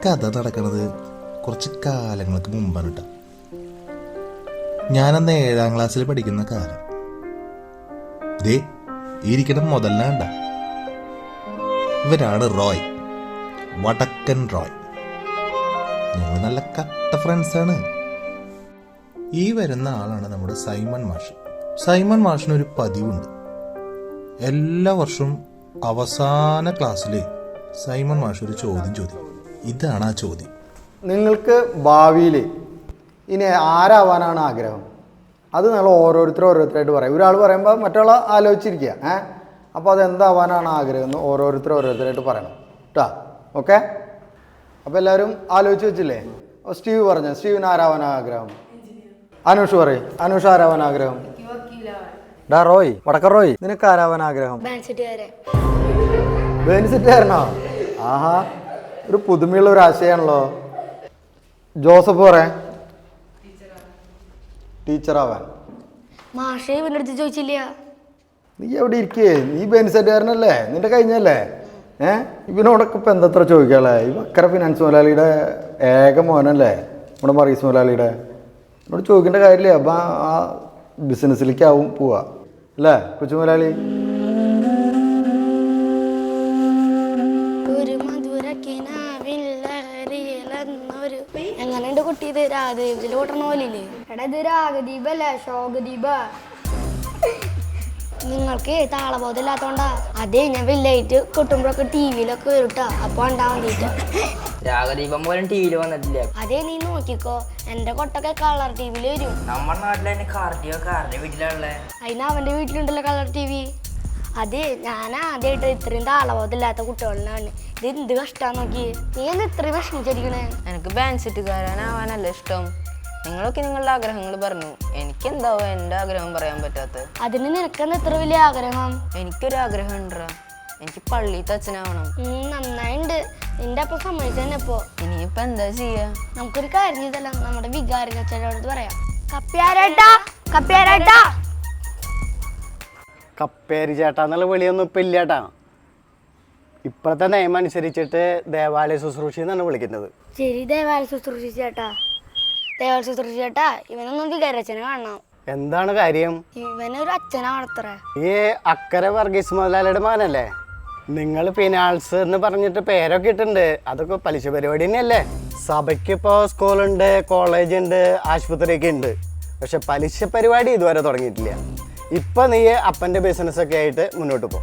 കഥ നടക്കുന്നത് കുറച്ച് കാലങ്ങൾക്ക് മുമ്പാണ് കേട്ടോ. ഞാനന്ന് 7ാം ക്ലാസ്സിൽ പഠിക്കുന്ന കാലം. ദേ ഇരിക്കണം മുതലാണ്ട. ഇവരാണ് റോയ്, വടക്കൻ റോയ്. ഞങ്ങൾ നല്ല കട്ട ഫ്രണ്ട്സാണ്. ഈ വരുന്ന ആളാണ് നമ്മുടെ സൈമൺ മാഷ്. സൈമൺ മാഷിനൊരു പതിവുണ്ട്. എല്ലാ വർഷവും അവസാന ക്ലാസ്സിൽ സൈമൺ മാഷ് ഒരു ചോദ്യം ചോദിക്കും. ഇതാണ് ആ ചോദ്യം. നിങ്ങൾക്ക് ഇനി ആരാവാനാണ് ആഗ്രഹം? അത് നിങ്ങൾ ഓരോരുത്തരായിട്ട് പറയും. ഒരാൾ പറയുമ്പോൾ മറ്റൊരാൾ ആലോചിച്ചിരിക്കുക. അപ്പോൾ അതെന്താവാനാണ് ആഗ്രഹം എന്ന് ഓരോരുത്തരായിട്ട് പറയണം കേട്ടോ. ഓക്കെ, അപ്പോൾ എല്ലാവരും ആലോചിച്ച് വെച്ചില്ലേ? സ്റ്റീവ് പറഞ്ഞു, സ്റ്റീവിന് ആരാവാനാണ് ആഗ്രഹം? അനുഷ് പറയും, അനുഷ് ആരാവാൻ ആഗ്രഹം? ഡാ റോയ്, വടക്ക റോയ്, നിനക്ക് ആരാവാൻ ആഗ്രഹം? ബെൻസിറ്റായിരുന്നോ? ആഹാ, ഒരു പുതുമയുള്ള ഒരു ആശയമാണല്ലോ. ജോസഫ് പറയാൻ ടീച്ചറാവാൻ. മാഷേ ഇവന്റെ അടുത്ത് ചോദിച്ചില്ല. നീ എവിടെ ഇരിക്കേ? നീ ബെൻസെറ്റുകാരനല്ലേ? നിന്റെ കഴിഞ്ഞല്ലേ? ഇവനോടൊക്കെ ഇപ്പം എന്തത്ര ചോദിക്കാല്ലേ? ഈ വക്കര ഫിനാൻസ് മുതലാളിയുടെ ഏക മോനല്ലേ നമ്മുടെ മറീസ് മുതലാളിയുടെ. എന്നോട് ചോദിക്കേണ്ട കാര്യമില്ല. അപ്പം ആ ബിസിനസ്സിലേക്കാവും പോവാ അല്ലേ കൊച്ചു മുതലാളി? എങ്ങനെയുണ്ട് കുട്ടി? ഇത് രാഗദീപത്തില് കൂട്ടണ പോലില്ലേ? എടാ ഇത് രാഗദീപല്ലേ, ശോകദീപ. നിങ്ങൾക്ക് താളബോധം ഇല്ലാത്തോണ്ടാ. അതേ ഞാൻ വല്ലായിട്ട് കൊട്ടുമ്പോഴൊക്കെ ടിവിയിലൊക്കെ വരൂട്ടാ. അപ്പൊ ഉണ്ടാ വേണ്ടിട്ട് രാഗദീപം പോലും ടിവിയിൽ വന്നിട്ടില്ല. അതേ നീ നോക്കിക്കോ, എന്റെ കൊട്ടൊക്കെ കളർ ടിവിയിൽ വരും. നമ്മുടെ നാട്ടിലെ കാറിന്റെ വീട്ടിലാണല്ലേ. അതിന് അവന്റെ വീട്ടിലുണ്ടല്ലോ കളർ ടി വി. അതെ, ഞാൻ ആദ്യമായിട്ട് ഇത്രയും താളബോധം ഇല്ലാത്ത കുട്ടികളിലാണ്. ഇത് എന്ത് കഷ്ടാന്ന് നോക്കി. നീ എന്താ ഇത്രയും വിഷമിച്ചിരിക്കണേ? എനിക്ക് ബാൻഡ് സെറ്റുകാരനാവാനല്ല ഇഷ്ടം. നിങ്ങളൊക്കെ നിങ്ങളുടെ ആഗ്രഹങ്ങൾ പറഞ്ഞു. എനിക്കെന്താവും എൻ്റെ ആഗ്രഹം പറയാൻ പറ്റാത്തത്? അതിന് നിനക്കെന്താ ഇത്ര വലിയ ആഗ്രഹം? എനിക്കൊരു ആഗ്രഹം ഉണ്ടാ, എനിക്ക് പള്ളിയിലത്തെ അച്ഛനാവണം. നന്നായിണ്ട്. നിന്റെ അപ്പം സമ്മതിച്ചതന്നെ. ഇപ്പോ ഇനിയിപ്പോ എന്താ ചെയ്യാ? നമുക്കൊരു കാര്യം ചെയ്തല്ല, നമ്മുടെ വികാരി അച്ഛനോട് പറയാം. കപ്പ്യാരേട്ടാ, കപ്പ്യാരേട്ടാ. കപ്പേരി ചേട്ടാ എന്നുള്ള വിളിയൊന്നും ഇപ്പം ഇല്ല ചേട്ടാ. ഇപ്പോഴത്തെ നിയമം അനുസരിച്ചിട്ട് ദേവാലയ ശുശ്രൂഷ എന്നാണ് വിളിക്കുന്നത്. ശരി, ദേവാലയ ശുശ്രൂഷ ചേട്ടാ. ദേവാലയ ശുശ്രൂഷ ചേട്ടാ, ഇവനൊന്നും വികാരി അച്ഛനെ കാണണം. എന്താണ് കാര്യം? ഇവനൊരു അച്ഛനാണത്ര. ഈ അക്കരെ വർഗീസ് മുതലാളിയുടെ മകനല്ലേ? നിങ്ങൾ ഫിനാൻസ് എന്ന് പറഞ്ഞിട്ട് പേരൊക്കെ ഇട്ടുണ്ട്. അതൊക്കെ പലിശ പരിപാടി തന്നെയല്ലേ? സഭയ്ക്ക് ഇപ്പോൾ സ്കൂളുണ്ട്, കോളേജ് ഉണ്ട്, ആശുപത്രിയൊക്കെ ഉണ്ട്. പക്ഷെ പലിശ പരിപാടി ഇതുവരെ തുടങ്ങിയിട്ടില്ല. ഇപ്പം നീ അപ്പൻ്റെ ബിസിനസ്സൊക്കെ ആയിട്ട് മുന്നോട്ട് പോ.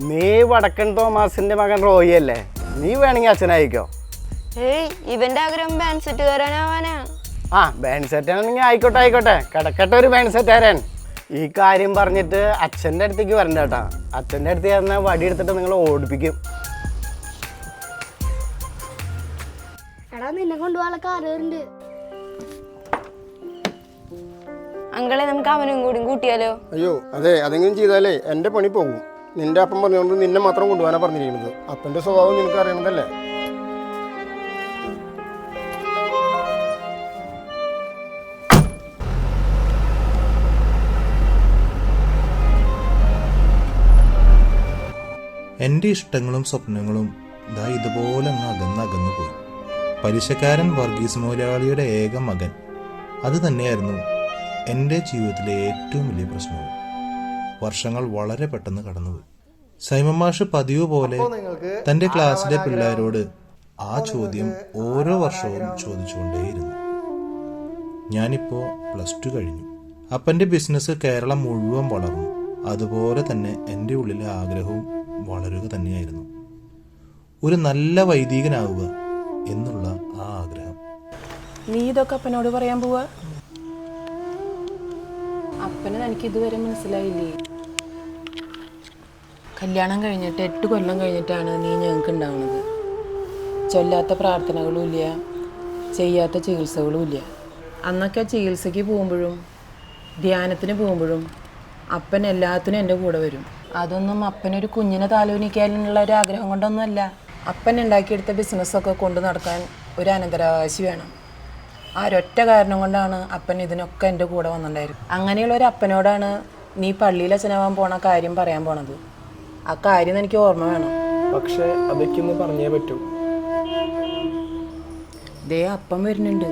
നീ വടക്കൻ തോമസിൻ്റെ മകൻ റോയി അല്ലേ? നീ വേണമെങ്കിൽ അച്ഛനായിക്കോ. ഏയ്, ഇവന്റെ ആഗ്രഹം ബാൻഡ് സെറ്റുകാരനാവാനാ. ആ, ബാൻഡ് സെറ്റാണെങ്കിൽ ആയിക്കോട്ടെ. കിടക്കട്ടെ ഒരു ബാൻഡ് സെറ്റുകാരൻ. ഈ കാര്യം പറഞ്ഞിട്ട് അച്ഛൻ്റെ അടുത്തേക്ക് വരണ്ട കേട്ടാ. അച്ഛൻ്റെ അടുത്ത് ചേർന്നാൽ വടി എടുത്തിട്ട് നിങ്ങൾ ഓടിപ്പിക്കും. എടാ, നിന്നെ കൊണ്ടുപോകാനുള്ള കാറുണ്ട്. അങ്കളെ, നമുക്ക് അവനും കൂടി കൂട്ടിയാലോ? അയ്യോ അതെ, അതെങ്കിലും ചെയ്താലേ എൻ്റെ പണി പോകും. നിന്റെ അപ്പം പറഞ്ഞുകൊണ്ട് നിന്നെ മാത്രം കൊണ്ടുപോകാനാണ് പറഞ്ഞിരിക്കുന്നത്. അപ്പൻ്റെ സ്വഭാവം നിനക്ക് അറിയണതല്ലേ? എൻ്റെ ഇഷ്ടങ്ങളും സ്വപ്നങ്ങളും ദാ ഇതുപോലെ അങ്ങ് അകന്നകന്നു പോയി. പലിശക്കാരൻ വർഗീസ് മുതലാളിയുടെ ഏക മകൻ, അത് തന്നെയായിരുന്നു എൻ്റെ ജീവിതത്തിലെ ഏറ്റവും വലിയ പ്രശ്നവും. വർഷങ്ങൾ വളരെ പെട്ടെന്ന് കടന്നുപോയി. സൈമൺ മാഷ് പതിവ് പോലെ തൻ്റെ ക്ലാസ്സിലെ പിള്ളേരോട് ആ ചോദ്യം ഓരോ വർഷവും ചോദിച്ചുകൊണ്ടേയിരുന്നു. ഞാനിപ്പോൾ +2 കഴിഞ്ഞു. അപ്പൻ്റെ ബിസിനസ് കേരളം മുഴുവൻ വളർന്നു. അതുപോലെ തന്നെ എൻ്റെ ഉള്ളിലെ ആഗ്രഹവും വളരുക തന്നെയായിരുന്നു. ഒരു നല്ല വൈദികനാവുക എന്നുള്ള ആ ആഗ്രഹം. നീ ഇതൊക്കെ അപ്പനോട് പറയാൻ പോവാ? അപ്പനെ എനിക്ക് ഇതുവരെ മനസ്സിലായില്ലേ? കല്യാണം കഴിഞ്ഞിട്ട് 8 കൊല്ലം കഴിഞ്ഞിട്ടാണ് നീ ഞങ്ങൾക്ക് ഉണ്ടാവുന്നത്. ചൊല്ലാത്ത പ്രാർത്ഥനകളും ഇല്ല, ചെയ്യാത്ത ചികിത്സകളും ഇല്ല. അന്നൊക്കെ ചികിത്സയ്ക്ക് പോകുമ്പോഴും ധ്യാനത്തിന് പോകുമ്പോഴും അപ്പൻ എല്ലാത്തിനും എൻ്റെ കൂടെ വരും. അതൊന്നും അപ്പനൊരു കുഞ്ഞിനെ താലോലിക്കാനുള്ള ഒരു ആഗ്രഹം കൊണ്ടൊന്നുമല്ല. അപ്പൻ ഉണ്ടാക്കിയെടുത്ത ബിസിനസ്സൊക്കെ കൊണ്ടു നടക്കാൻ ഒരു അനന്തരാവകാശി വേണം. ആ ഒരൊറ്റ കാരണം കൊണ്ടാണ് അപ്പൻ ഇതിനൊക്കെ എൻ്റെ കൂടെ വന്നിട്ടുണ്ടായിരുന്നു. അങ്ങനെയുള്ള ഒരു അപ്പനോടാണ് നീ പള്ളിയിൽ അച്ഛനാവാൻ പോണ കാര്യം പറയാൻ പോണത്. ആ കാര്യം എനിക്ക് ഓർമ്മ വേണം. പക്ഷേ അതൊക്കെ ഒന്ന് പറഞ്ഞേ പറ്റൂ. ദേ അപ്പം വരുന്നുണ്ട്.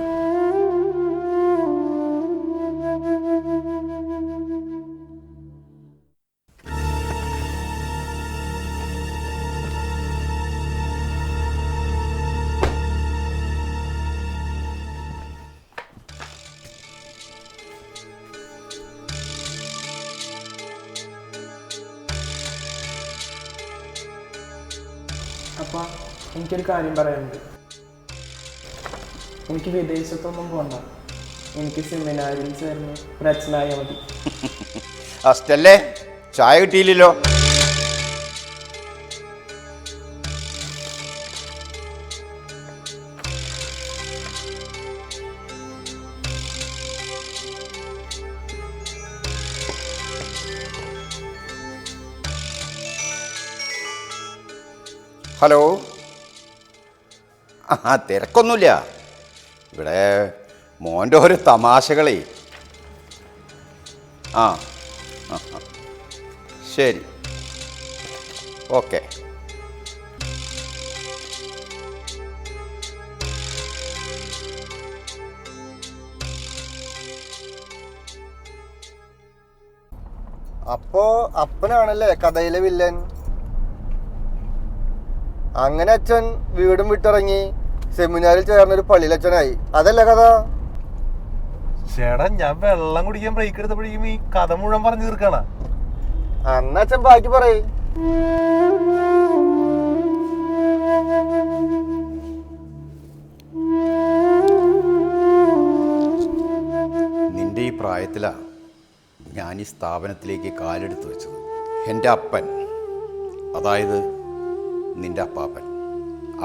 അപ്പം എനിക്കൊരു കാര്യം പറയാനുണ്ട്. എനിക്ക് വിദേശത്തൊന്നും പോകണ്ട. എനിക്ക് സെമിനാരിൽ ചേർന്ന് ഒരു അച്ഛനായാൽ മതി. അസ്റ്റല്ലേ, ചായ കിട്ടിയില്ലല്ലോ. ഹലോ. തിരക്കൊന്നുമില്ല. ഇവിടെ മോൻ്റെ ഒരു തമാശകളേ. ആ ആ ശരി, ഓക്കെ. അപ്പോ അപ്പനാണല്ലേ കഥയിലെ വില്ലൻ. അങ്ങനെ അച്ഛൻ വീടും വിട്ടിറങ്ങി സെമിനാറിൽ ചേർന്നൊരു പള്ളിയിലച്ഛനായി. അതല്ലേ കഥ? ചേട്ടാ, ഞാൻ വെള്ളം കുടിക്കാൻ ബ്രേക്ക് എടുത്തപ്പോഴേക്കും ഈ കഥ മുഴുവൻ പറഞ്ഞു തീർക്കാണ. അന്ന് അച്ഛൻ ബാക്കി പറയ്. നിന്റെ ഈ പ്രായത്തിലാ ഞാൻ ഈ സ്ഥാപനത്തിലേക്ക് കാലെടുത്ത് വെച്ചത്. എൻ്റെ അപ്പൻ, അതായത് നിന്റെ അപ്പാപ്പൻ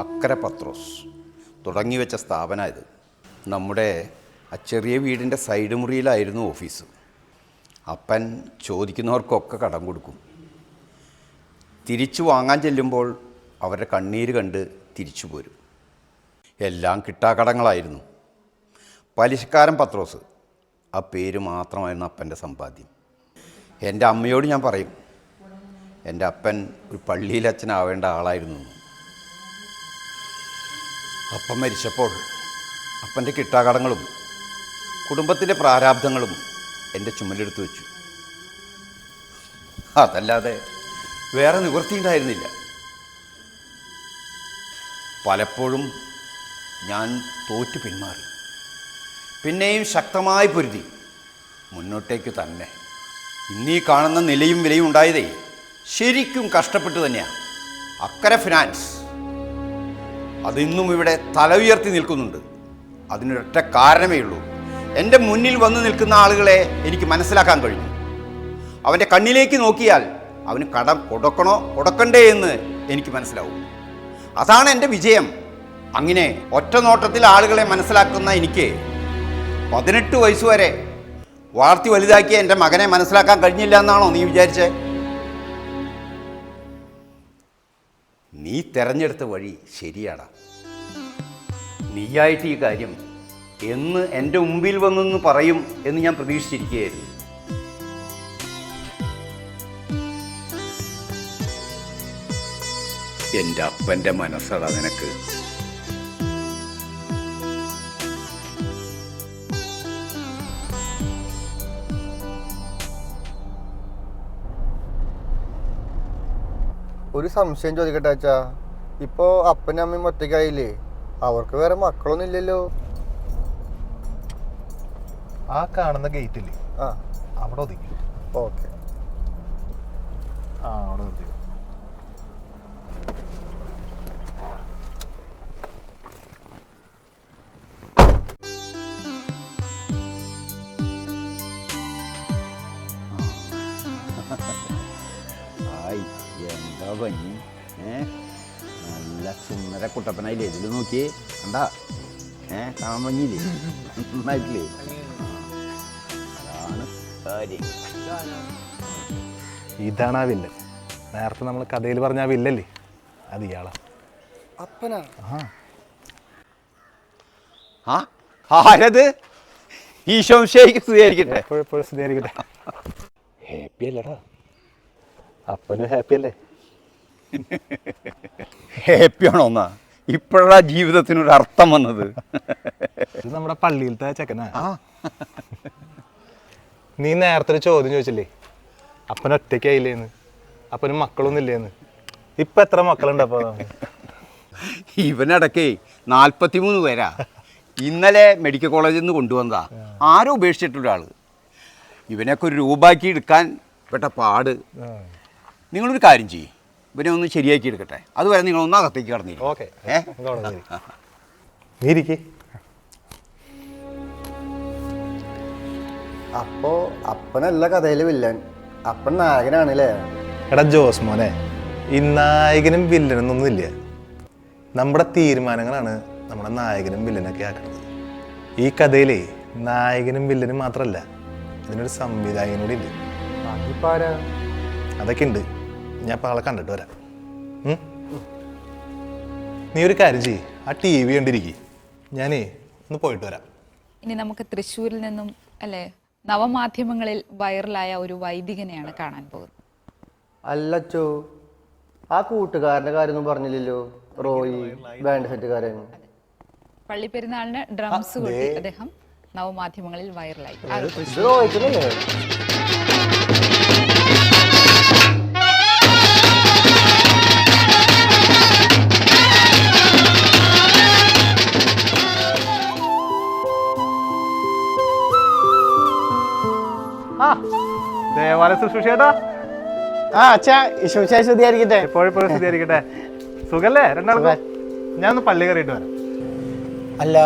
അക്കരെ പത്രോസ് തുടങ്ങി വെച്ച സ്ഥാപനമായത്. നമ്മുടെ ആ ചെറിയ വീടിൻ്റെ സൈഡ് മുറിയിലായിരുന്നു ഓഫീസ്. അപ്പൻ ചോദിക്കുന്നവർക്കൊക്കെ കടം കൊടുക്കും. തിരിച്ചു വാങ്ങാൻ ചെല്ലുമ്പോൾ അവരുടെ കണ്ണീര് കണ്ട് തിരിച്ചു പോരും. എല്ലാം കിട്ടാക്കടങ്ങളായിരുന്നു. പലിശക്കാരൻ പത്രോസ്, ആ പേര് മാത്രമായിരുന്നു അപ്പൻ്റെ സമ്പാദ്യം. എൻ്റെ അമ്മയോട് ഞാൻ പറയും, എൻ്റെ അപ്പൻ ഒരു പള്ളിയിലച്ഛനാവേണ്ട ആളായിരുന്നു. അപ്പം മരിച്ചപ്പോൾ അപ്പൻ്റെ കിട്ടാക്കടങ്ങളും കുടുംബത്തിൻ്റെ പ്രാരാബ്ധങ്ങളും എൻ്റെ ചുമലെടുത്ത് വെച്ചു. അതല്ലാതെ വേറെ നിവൃത്തിയുണ്ടായിരുന്നില്ല. പലപ്പോഴും ഞാൻ തോറ്റു പിന്മാറി. പിന്നെയും ശക്തമായി പൊരുതി മുന്നോട്ടേക്ക് തന്നെ. ഇന്നീ കാണുന്ന നിലയും വിലയും ഉണ്ടായതേ ശരിക്കും കഷ്ടപ്പെട്ട് തന്നെയാണ്. അക്കരെ ഫിനാൻസ് അതിന്നും ഇവിടെ തല ഉയർത്തി നിൽക്കുന്നുണ്ട്. അതിനൊരൊറ്റ കാരണമേ ഉള്ളൂ. എൻ്റെ മുന്നിൽ വന്ന് നിൽക്കുന്ന ആളുകളെ എനിക്ക് മനസ്സിലാക്കാൻ കഴിഞ്ഞു. അവൻ്റെ കണ്ണിലേക്ക് നോക്കിയാൽ അവന് കടം കൊടുക്കണോ കൊടുക്കണ്ടേ എന്ന് എനിക്ക് മനസ്സിലാവും. അതാണ് എൻ്റെ വിജയം. അങ്ങനെ ഒറ്റ നോട്ടത്തിൽ ആളുകളെ മനസ്സിലാക്കുന്ന എനിക്ക് 18 വയസ്സുവരെ വളർത്തി വലുതാക്കിയ എൻ്റെ മകനെ മനസ്സിലാക്കാൻ കഴിഞ്ഞില്ല എന്നാണോ നീ വിചാരിച്ചേ? നീ തിരഞ്ഞെടുത്ത വഴി ശരിയാടാ. നീയായിട്ട് ഈ കാര്യം എന്ന് എൻ്റെ മുമ്പിൽ വന്നെന്ന് പറയും എന്ന് ഞാൻ പ്രതീക്ഷിച്ചിരിക്കുകയായിരുന്നു. എൻ്റെ അപ്പൻ്റെ മനസ്സടാ നിനക്ക്. ഒരു സംശയം ചോദിക്കട്ടെ അച്ഛാ, ഇപ്പോ അപ്പനും അമ്മയും ഒറ്റയ്ക്കായില്ലേ? അവർക്ക് വേറെ മക്കളൊന്നും ഇല്ലല്ലോ? ആ കാണുന്ന ഗേറ്റില്ലേ, ആ അവിടെ ഒതുക്കി. ഓക്കെ. ആ അവിടെ നിർത്തി. എന്താ ഭംഗി! നല്ല സുന്ദര കുട്ടപ്പനായില്ലേ? ഇതിൽ നോക്കിയേ, കണ്ടാ? കാണാൻ ഭംഗിയില്ലേ? നന്നായിട്ടില്ലേ? അതാണ് കാര്യം. ഇതാണ് ആ വില്ലൻ. നേരത്തെ നമ്മൾ കഥയിൽ പറഞ്ഞ ആ വില്ലല്ലേ, അത് ഇയാളാ. അപ്പനാ? ആരത്? ഈശോ സ്തുതിയായിരിക്കട്ടെ. എപ്പോഴും സ്തുതിയായിരിക്കട്ടെ. ഹാപ്പി അല്ലടാ? അപ്പനും ഹാപ്പി അല്ലേ? ഹാപ്പിയാണോ? എന്നാ ഇപ്പോഴാ ജീവിതത്തിനൊരു അർത്ഥം വന്നത്. ഇത് നമ്മുടെ പള്ളിയിലത്തെ ചെക്കനാ. നീ നേരത്തെ ഒരു ചോദ്യം ചോദിച്ചില്ലേ, അപ്പൻ ഒറ്റയ്ക്കായില്ലേന്ന്, അപ്പനും മക്കളൊന്നും ഇല്ലേന്ന്. ഇപ്പം എത്ര മക്കളുണ്ട്? അപ്പോൾ ഇവനിടയ്ക്കേ 43 പേരാ. ഇന്നലെ മെഡിക്കൽ കോളേജിൽ നിന്ന് കൊണ്ടുവന്നതാ. ആരോ ഉപേക്ഷിച്ചിട്ടൊരാൾ. ഇവനൊക്കെ ഒരു രൂപാക്കി എടുക്കാൻ പെട്ട പാട്. നിങ്ങളൊരു കാര്യം ചെയ്യും, ഇവനെ ഒന്ന് ശരിയാക്കി എടുക്കട്ടെ. അതുവരെ നിങ്ങളൊന്ന് അകത്തേക്ക് കടന്നില്ല. ഓക്കെ, നീ ഇരിക്കേ. അപ്പോ അപ്പനല്ല കഥയില് വില്ലൻ, അപ്പൻ നായകനാണല്ലേ? എടാ ജോസ് മോനെ, ഈ നായകനും വില്ലനൊന്നും ഇല്ല. നമ്മുടെ തീരുമാനങ്ങളാണ് നമ്മുടെ നായകനും വില്ലനൊക്കെ ആക്കുന്നത്. ഈ കഥയിലെ നായകനും വില്ലനും മാത്രമല്ല, ഇതിനൊരു സംവിധായകനോട് ഇല്ല. അതൊക്കെ ഉണ്ട്. ഞാൻ ഇപ്പോൾ ആളെ കണ്ടിട്ട് വരാം. നീ ഒരു കാര്യം ചെയ്യ്, ആ TV കണ്ടിരിക്കും. ഞാനേ ഒന്ന് പോയിട്ട് വരാം. ഇനി നമുക്ക് തൃശ്ശൂരിൽ നിന്നും അല്ലേ നവമാധ്യമങ്ങളിൽ വൈറലായ ഒരു വൈദികനെയാണ് കാണാൻ പോകുന്നത്. അല്ലച്ചോ, ആ കൂട്ടുകാരന്റെ കാര്യമൊന്നും പറഞ്ഞില്ലല്ലോ. റോയി ബാൻഡ് സെറ്റുകാരൻ പള്ളിപ്പെരുന്നാളിന് ഡ്രംസ് കൊട്ടി അദ്ദേഹം നവമാധ്യമങ്ങളിൽ വൈറലായി. ഇത് റോയിക്കല്ലേ? ദേവാലയ ശുശ്രൂഷേട്ടാ. അച്ഛാ ശുദ്ധിയായിരിക്കട്ടെ. എപ്പോഴും സ്ഥിതിയായിരിക്കട്ടെ. സുഖല്ലേ രണ്ടാൾക്കും? ഞാനൊന്ന് പള്ളി കയറിയിട്ട് വരാം. അല്ല,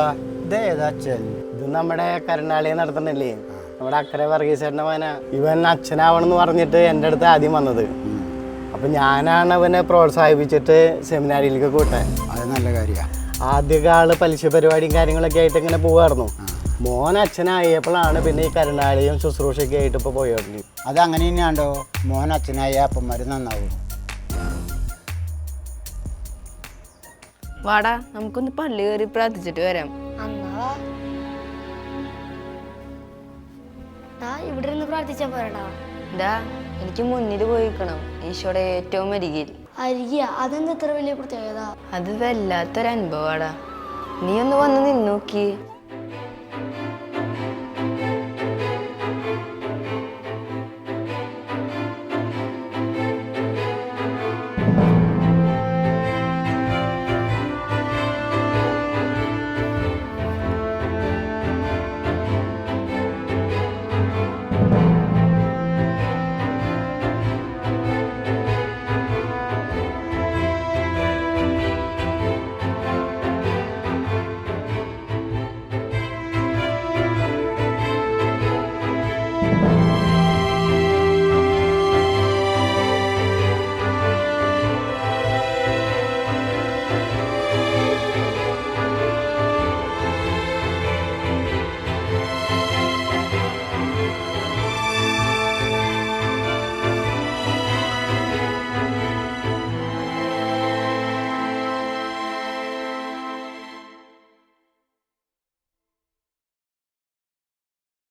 ഇത് ഏതാ അച്ഛൻ? ഇത് നമ്മുടെ കരുണാലയം നടത്തണല്ലേ, നമ്മുടെ അക്കരെ വർഗീസേട്ടൻ്റെ മകന. ഇവൻ അച്ഛനാവണമെന്ന് പറഞ്ഞിട്ട് എൻ്റെ അടുത്ത് ആദ്യം വന്നത്. അപ്പം ഞാനാണ് അവനെ പ്രോത്സാഹിപ്പിച്ചിട്ട് സെമിനാരിയിലേക്ക് കൂട്ടാൻ. അത് നല്ല കാര്യമാണ്. ആദ്യമൊക്കെ ആള് പലിശ പരിപാടിയും കാര്യങ്ങളൊക്കെ ആയിട്ട് ഇങ്ങനെ പോവായിരുന്നു. മോൻ അച്ഛനായപ്പോഴാണ് പിന്നെ ഈ കരുണാലയം ശുശ്രൂഷയൊക്കെ ആയിട്ട് ഇപ്പോൾ പോയോളി. അത് അങ്ങനെ തന്നെയാണ്ടോ, മോൻ അച്ഛനായ അപ്പന്മാർ നന്നാവും. വാടാ, നമുക്കൊന്ന് പള്ളി കയറി പ്രാർത്ഥിച്ചിട്ട് വരാം. ഇവിടെ നിന്ന് പ്രാർത്ഥിച്ചാ പോരടാ. എനിക്ക് മുന്നിൽ പോയിക്കണം, ഈശോയുടെ ഏറ്റവും അരികിൽ. അരികിയ? അതെന്താ ഇത്ര വലിയ പ്രത്യേകത? അത് വല്ലാത്തൊരു അനുഭവമാടാ. നീ ഒന്ന് വന്ന് നിന്നോക്കി.